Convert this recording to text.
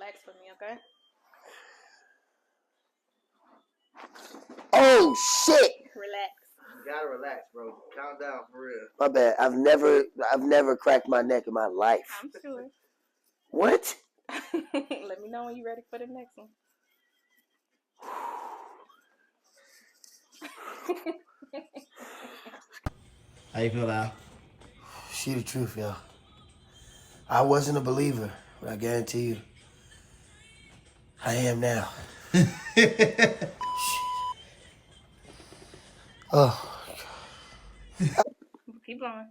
relax for me, okay? Oh shit! Relax. You gotta relax, bro. Calm down for real. My bad. I've never cracked my neck in my life. I'm sure. What? Let me know when you're ready for the next one. How you feel now? See the truth, yo. I wasn't a believer, but I guarantee you, I am now. Oh. Keep going.